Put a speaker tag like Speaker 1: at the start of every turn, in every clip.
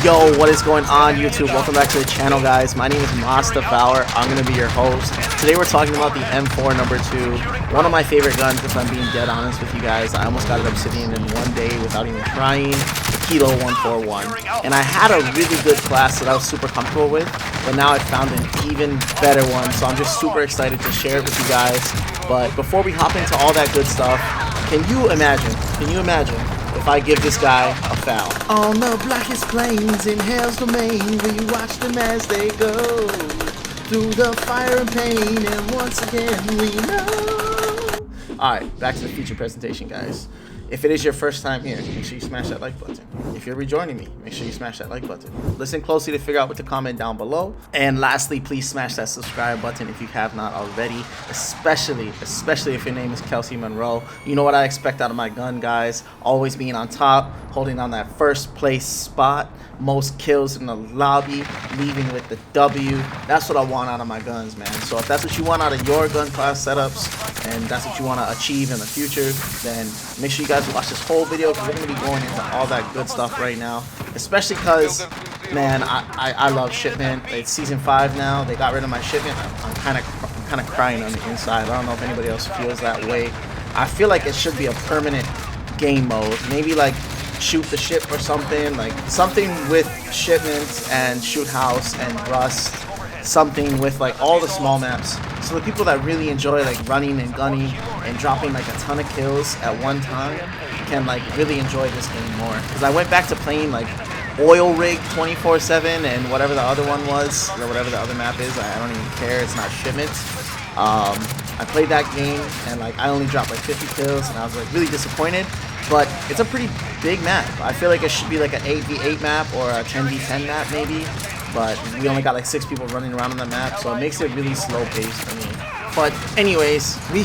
Speaker 1: Yo, what is going on YouTube? Welcome back to the channel, guys. My name is Devour. I'm going to be your host. Today we're talking about the M4 number 2. One of my favorite guns, if I'm being dead honest with you guys. I almost got it obsidian in one day without even trying. The KILO-141. And I had a really good class that I was super comfortable with, but now I found an even better one. So I'm just super excited to share it with you guys. But before we hop into all that good stuff, can you imagine if I give this guy a foul? On the blackest plains in hell's domain, we watch them as they go through the fire and pain, and once again we know. Alright, back to the feature presentation, guys. If it is your first time here, make sure you smash that like button. If you're rejoining me, make sure you smash that like button. Listen closely to figure out what to comment down below. And lastly, please smash that subscribe button if you have not already, especially if your name is Kelsey Monroe. You know what I expect out of my gun, guys. Always being on top, holding on that first place spot, most kills in the lobby, leaving with the W. That's what I want out of my guns, man. So if that's what you want out of your gun class setups, and that's what you want to achieve in the future, then make sure you guys watch this whole video, because we're going to be going into all that good stuff right now. Especially because, man, I love shipment. It's season 5 now. They got rid of my shipment. I'm kind of crying on the inside. I don't know if anybody else feels that way. I feel like it should be a permanent game mode. Maybe like shoot the ship or something, like something with shipments and shoot house and rust, something with like all the small maps, so the people that really enjoy like running and gunning and dropping like a ton of kills at one time can like really enjoy this game more. Because I went back to playing like oil rig 24/7 and whatever the other one was, or whatever the other map is, I don't even care, it's not shipments. I played that game and like I only dropped like 50 kills and I was like really disappointed. But it's a pretty big map. I feel like it should be like an 8v8 map or a 10v10 map maybe. But we only got like 6 people running around on the map, so it makes it really slow paced for me. But anyways, we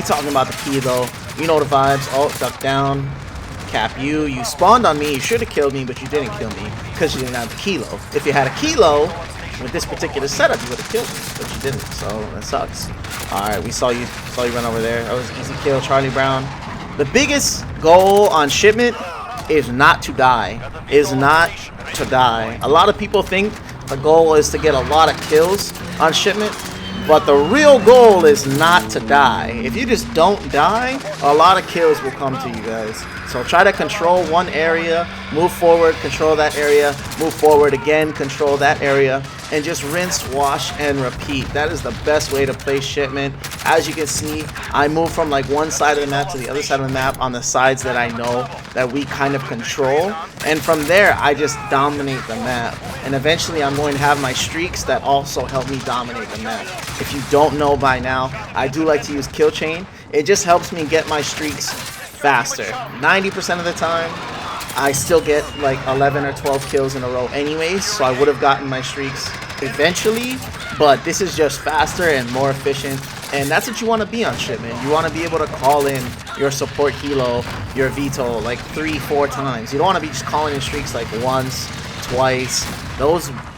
Speaker 1: talking about the Kilo. You know the vibes. Oh, duck down. Cap you. You spawned on me. You should have killed me, but you didn't kill me because you didn't have the Kilo. If you had a Kilo with this particular setup, you would have killed me, but you didn't. So that sucks. Alright, we saw you run over there. That was an easy kill, Charlie Brown. The biggest goal on shipment is not to die. A lot of people think the goal is to get a lot of kills on shipment, but the real goal is not to die. If you just don't die, a lot of kills will come to you guys. So try to control one area, move forward, control that area, move forward again, control that area, and just rinse, wash, and repeat. That is the best way to play shipment. As you can see, I move from like one side of the map to the other side of the map on the sides that I know that we kind of control. And from there, I just dominate the map. And eventually, I'm going to have my streaks that also help me dominate the map. If you don't know by now, I do like to use kill chain. It just helps me get my streaks faster. 90% of the time, I still get like 11 or 12 kills in a row anyways, so I would have gotten my streaks eventually, but this is just faster and more efficient, and that's what you want to be on shipment. You want to be able to call in your support helo, your VTOL like 3-4 times. You don't want to be just calling in streaks like once, twice.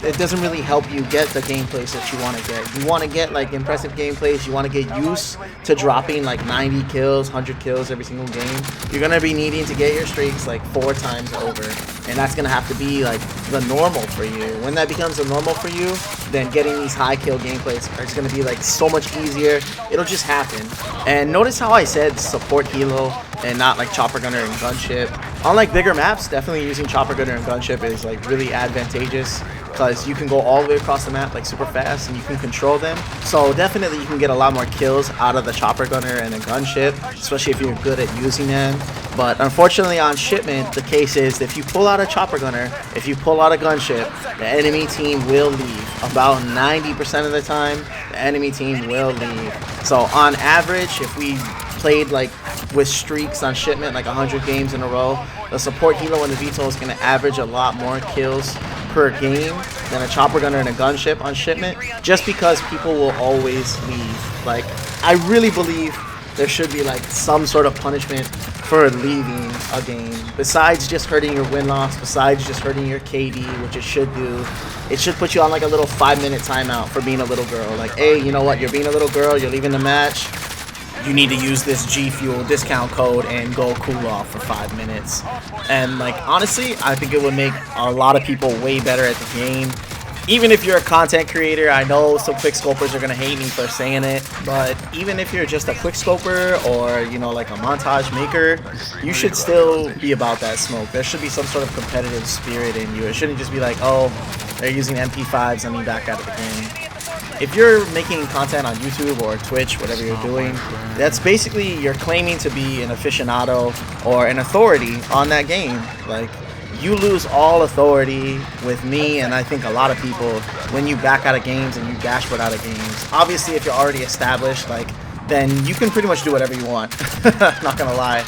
Speaker 1: It doesn't really help you get the gameplays that you want to get. You want to get like impressive gameplays. You want to get used to dropping like 90 kills, 100 kills every single game. You're going to be needing to get your streaks like 4 times over. And that's going to have to be like the normal for you. When that becomes the normal for you, then getting these high kill gameplays is going to be like so much easier. It'll just happen. And notice how I said support helo and not like chopper gunner and gunship. Unlike bigger maps, definitely using chopper gunner and gunship is like really advantageous, because you can go all the way across the map like super fast and you can control them. So definitely you can get a lot more kills out of the chopper gunner and the gunship, especially if you're good at using them. But unfortunately on shipment, the case is if you pull out a chopper gunner, if you pull out a gunship, the enemy team will leave. About 90% of the time, the enemy team will leave. So on average, if we played like with streaks on shipment, like 100 games in a row, the support helo and the VTOL is going to average a lot more kills per game than a chopper gunner and a gunship on shipment, just because people will always leave. Like, I really believe there should be like some sort of punishment for leaving a game, besides just hurting your win-loss, besides just hurting your KD, which it should do. It should put you on like a little 5-minute timeout for being a little girl. Like, hey, you know what, you're being a little girl, you're leaving the match, you need to use this G Fuel discount code and go cool off for 5 minutes. And like honestly, I think it would make a lot of people way better at the game. Even if you're a content creator, I know some quickscopers are gonna hate me for saying it, but even if you're just a quickscoper or, you know, like a montage maker, you should still be about that smoke. There should be some sort of competitive spirit in you. It shouldn't just be like, oh, they're using MP5s, let me back out of the game. If you're making content on YouTube or Twitch, whatever you're doing, that's basically you're claiming to be an aficionado or an authority on that game. Like, you lose all authority with me and I think a lot of people when you back out of games and you dashboard out of games. Obviously, if you're already established, like, then you can pretty much do whatever you want. Not gonna lie.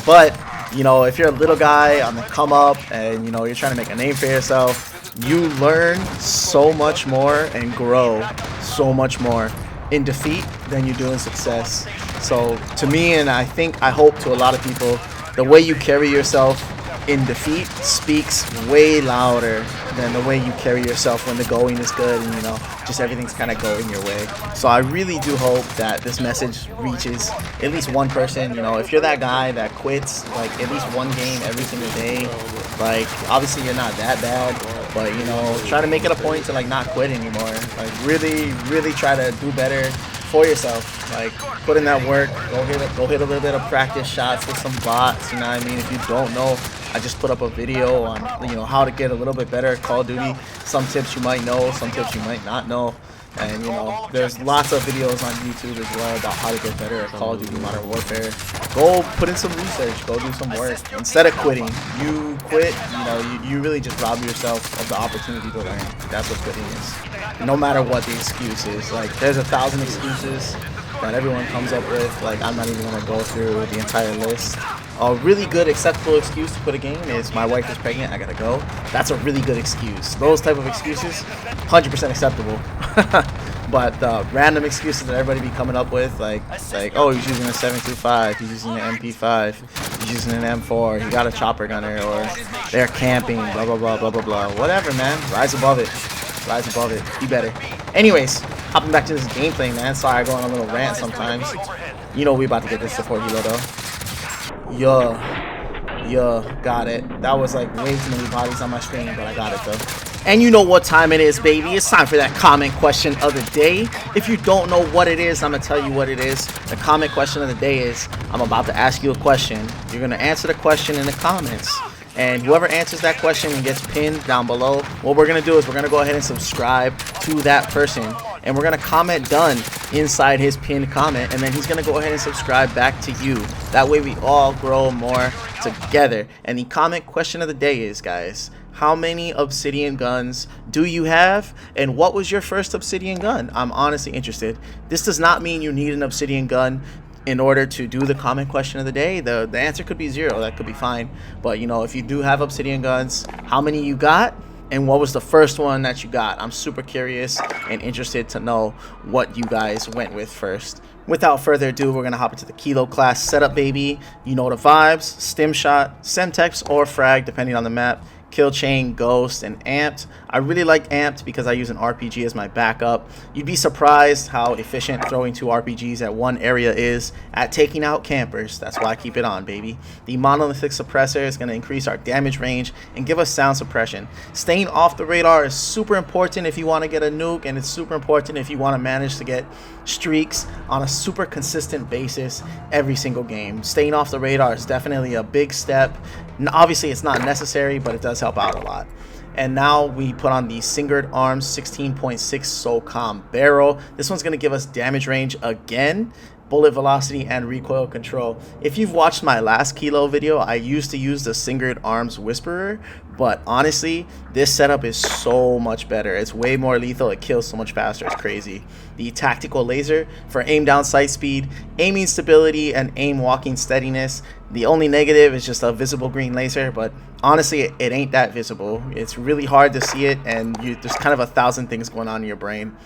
Speaker 1: But, you know, if you're a little guy on the come up and, you know, you're trying to make a name for yourself, you learn so much more and grow so much more in defeat than you do in success. So to me, and I hope to a lot of people, the way you carry yourself in defeat speaks way louder than the way you carry yourself when the going is good and, you know, just everything's kind of going your way. So I really do hope that this message reaches at least one person. You know, if you're that guy that quits like at least one game every single day, like obviously you're not that bad, but you know, try to make it a point to like not quit anymore. Like really try to do better for yourself. Like, put in that work, go hit a little bit of practice shots with some bots, you know what I mean? If you don't know, I just put up a video on, you know, how to get a little bit better at Call of Duty. Some tips you might know, some tips you might not know. And, you know, there's lots of videos on YouTube as well about how to get better at Call of Duty Modern Warfare. Go put in some research, go do some work. Instead of quitting, you quit, you know, you really just rob yourself of the opportunity to learn. That's what quitting is. No matter what the excuse is. Like, there's 1,000 excuses that everyone comes up with. Like, I'm not even going to go through the entire list. A really good acceptable excuse to quit a game is my wife is pregnant, I gotta go. That's a really good excuse. Those type of excuses, 100% acceptable. But the random excuses that everybody be coming up with, like oh, he's using a 7.25, he's using an MP5, he's using an M4, he got a chopper gunner, or they're camping, blah blah blah blah blah blah. Whatever, man. Rise above it. Rise above it. Be better. Anyways, hopping back to this gameplay, man. Sorry I go on a little rant sometimes. You know we about to get this support helo though. Yeah, got it. That was like way too many bodies on my screen, but I got it though. And you know what time it is, baby. It's time for that comment question of the day. If you don't know what it is, I'm going to tell you what it is. The comment question of the day is, I'm about to ask you a question. You're going to answer the question in the comments. And whoever answers that question and gets pinned down below, what we're going to do is we're going to go ahead and subscribe to that person. And we're going to comment done inside his pinned comment. And then he's going to go ahead and subscribe back to you. That way we all grow more together. And the comment question of the day is, guys, how many obsidian guns do you have? And what was your first obsidian gun? I'm honestly interested. This does not mean you need an obsidian gun in order to do the comment question of the day. The answer could be 0. That could be fine. But, you know, if you do have obsidian guns, how many you got? And what was the first one that you got? I'm super curious and interested to know what you guys went with first. Without further ado, we're going to hop into the Kilo class setup, baby. You know the vibes. Stim shot, Semtex, or frag, depending on the map. Kill chain, ghost, and amped. I really like amped because I use an RPG as my backup. You'd be surprised how efficient throwing 2 RPGs at one area is at taking out campers. That's why I keep it on, baby. The monolithic suppressor is going to increase our damage range and give us sound suppression. Staying off the radar is super important if you want to get a nuke, and it's super important if you want to manage to get streaks on a super consistent basis every single game. Staying off the radar is definitely a big step. Obviously it's not necessary, but it does help out a lot. And now we put on the Singered Arms 16.6 SOCOM barrel. This one's going to give us damage range again, bullet velocity, and recoil control. If you've watched my last Kilo video, I used to use the Singered Arms Whisperer, but honestly, this setup is so much better. It's way more lethal. It kills so much faster. It's crazy. The Tactical Laser for aim down sight speed, aiming stability, and aim walking steadiness. The only negative is just a visible green laser, but honestly, it ain't that visible. It's really hard to see it, and there's kind of 1,000 things going on in your brain.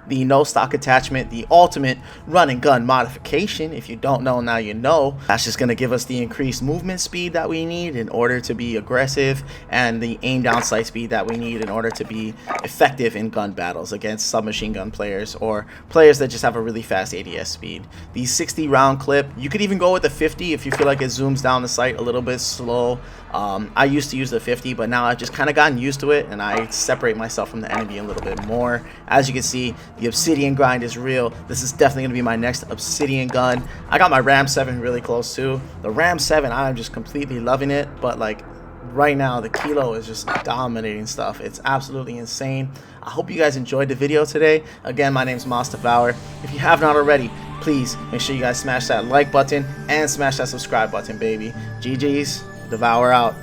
Speaker 1: the no stock attachment, the ultimate run and gun modification. If you don't know, now you know. That's just going to give us the increased movement speed that we need in order to be aggressive, and the aim down sight speed that we need in order to be effective in gun battles against submachine gun players or players that just have a really fast ADS speed. The 60 round clip, you could even go with the 50 if you feel like it zooms down the sight a little bit slow. I used to use the 50, but now I've just kind of gotten used to it, and I separate myself from the enemy a little bit more. As you can see, the obsidian grind is real. This is definitely going to be my next obsidian gun. I got my Ram 7 really close too. The Ram 7, I'm just completely loving it, but like right now the Kilo is just dominating stuff. It's absolutely insane. I hope you guys enjoyed the video today. Again, my name is Devour. If you have not already, please make sure you guys smash that like button and smash that subscribe button, baby. GG's. Devour out.